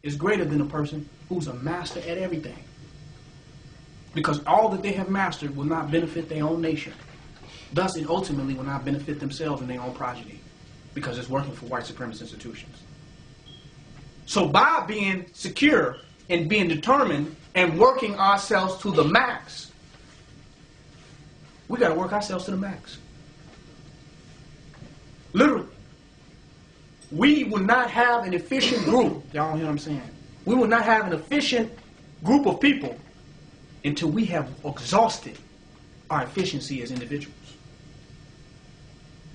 is greater than a person who's a master at everything. Because all that they have mastered will not benefit their own nation. Thus, it ultimately will not benefit themselves and their own progeny, because it's working for white supremacist institutions. So by being secure and being determined and working ourselves to the max, we got to work ourselves to the max. Literally. We will not have an efficient group. Y'all hear what I'm saying? We will not have an efficient group of people until we have exhausted our efficiency as individuals.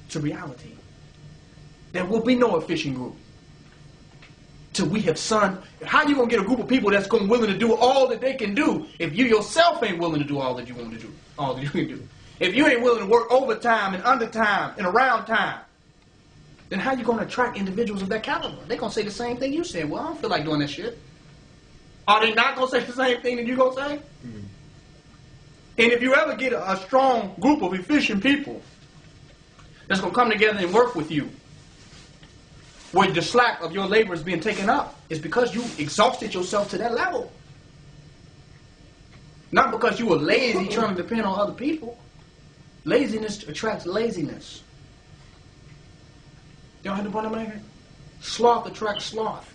It's a reality. There will be no efficient group till we have how you going to get a group of people that's willing to do all that they can do if you yourself ain't willing to do all that you want to do, all that you can do? If you ain't willing to work overtime and undertime and around time, then how you going to attract individuals of that caliber? They're going to say the same thing you said. Well, I don't feel like doing that shit. Are they not going to say the same thing that you're going to say? Mm-hmm. And if you ever get a strong group of efficient people that's going to come together and work with you, where the slack of your labor is being taken up, is because you exhausted yourself to that level. Not because you were lazy trying to depend on other people. Laziness attracts laziness. Y'all heard the point I'm making? Sloth attracts sloth.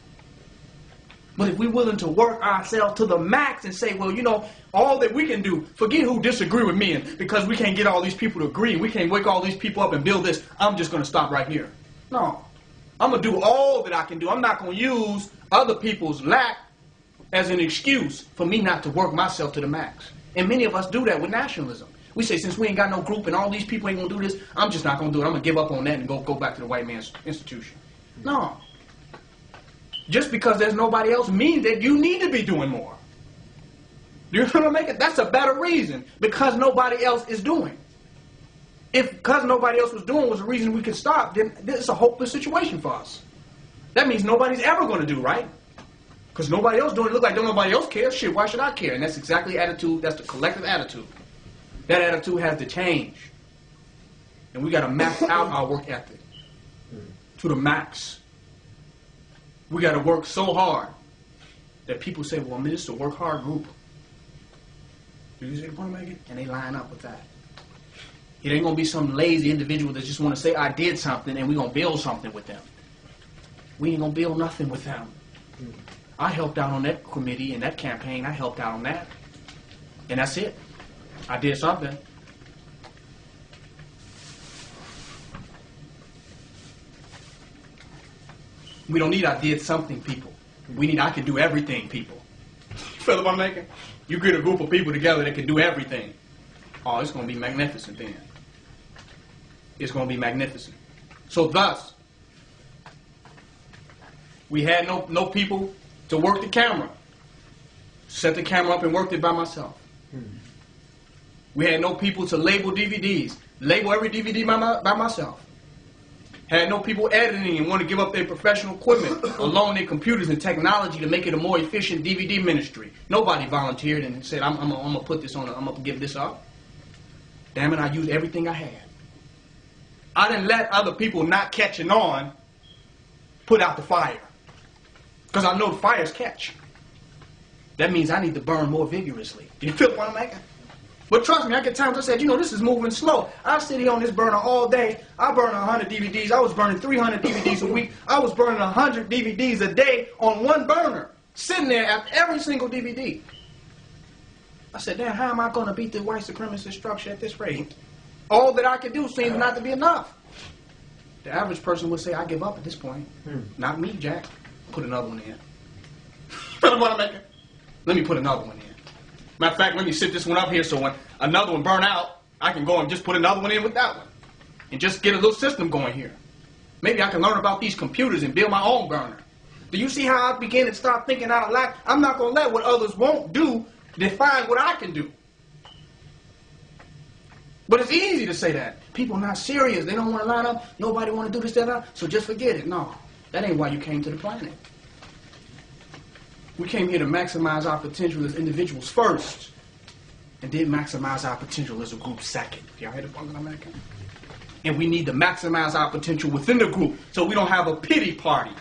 But if we're willing to work ourselves to the max and say, well, you know, all that we can do, forget who disagree with me, and because we can't get all these people to agree, we can't wake all these people up and build this, I'm just going to stop right here. No. I'm going to do all that I can do. I'm not going to use other people's lack as an excuse for me not to work myself to the max. And many of us do that with nationalism. We say, since we ain't got no group and all these people ain't going to do this, I'm just not going to do it. I'm going to give up on that and go back to the white man's institution. No. Just because there's nobody else means that you need to be doing more. You know what I'm making? That's a better reason. Because nobody else is doing. If because nobody else was doing was the reason we could stop, then it's a hopeless situation for us. That means nobody's ever going to do, right? Because nobody else doing it. Look like don't nobody else care. Shit, why should I care? And that's exactly the attitude. That's the collective attitude. That attitude has to change. And we got to max out our work ethic to the max. We got to work so hard that people say, well, I mean, this is a work hard group. Do you see the point I'm making? And they line up with that. It ain't going to be some lazy individual that just want to say, I did something, and we're going to build something with them. We ain't going to build nothing with them. I helped out on that committee and that campaign. I helped out on that. And that's it. I did something. We don't need I did something people. We need I can do everything people. You feel what I'm making? You get a group of people together that can do everything. Oh, it's going to be magnificent then. It's going to be magnificent. So thus, we had no people to work the camera. Set the camera up and worked it by myself. We had no people to label DVDs. Label every DVD by myself. Had no people editing and want to give up their professional equipment, alone their computers and technology to make it a more efficient DVD ministry. Nobody volunteered and said, I'm going to put this on, I'm going to give this up. Damn it, I used everything I had. I didn't let other people not catching on put out the fire. Because I know the fires catch. That means I need to burn more vigorously. You feel what I'm making? But trust me, I get times I said, you know, this is moving slow. I sit here on this burner all day. I burn 100 DVDs. I was burning 300 DVDs a week. I was burning 100 DVDs a day on one burner. Sitting there after every single DVD. I said, damn, how am I going to beat the white supremacist structure at this rate? All that I can do seems not to be enough. The average person would say, I give up at this point. Not me, Jack. Put another one in. What I'm making? Let me put another one in. Matter of fact, let me sit this one up here so when another one burn out, I can go and just put another one in with that one. And just get a little system going here. Maybe I can learn about these computers and build my own burner. Do you see how I begin to start thinking out of line? I'm not going to let what others won't do define what I can do. But it's easy to say that. People are not serious. They don't want to line up. Nobody want to do this, that, so just forget it. No, that ain't why you came to the planet. We came here to maximize our potential as individuals first, and then maximize our potential as a group second. Y'all hear the point that I'm making? And we need to maximize our potential within the group so we don't have a pity party.